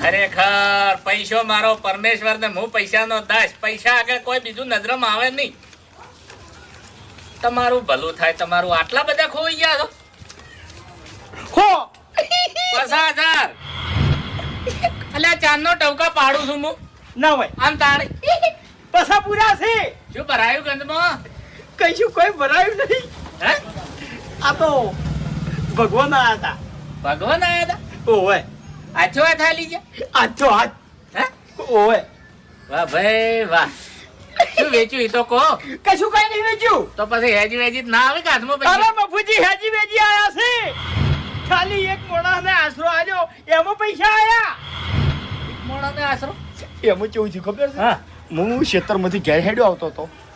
ખરેખર પૈસો મારો પરમેશ્વર ને હું પૈસાનો દાસ. પૈસા આગળ કોઈ બીજું નજરમાં આવે નહીં. તમારું ભલું થાય. તમારું આટલા બધા ખોઈ ગયા છો. 50,000 અલ્યા ચાંદનો ટવકા પાડું છું હું. ના હોય આમ તારે પૈસા પૂરા છે. શું ભરાયું ગંધમાં? કઈશું કોઈ ભરાયું નહીં. હે આ તો ભગવાન આયા હતા. ભગવાન આયા હતા? ઓવે આછો હાથ હાલી ગયા? આજો હાથ. હે ઓવે વાહ ભાઈ વાહ. શું વેચ્યું એ તો કહો. કશું કઈ નહીં વેચ્યું. તો પછી હેજી વેજી ના આવે કે હાથમાં અરે પૈસા? મફુજી હેજી વેજી આયા છે. ખાલી એક મોણાને આશરો આલ્યો એમાં પૈસા આયા. મોણાને આશરો? એમાં કેવું છે ખબર છે? હા હું ખેતરમાંથી ઘેર હેડ્યો આવતો હતો.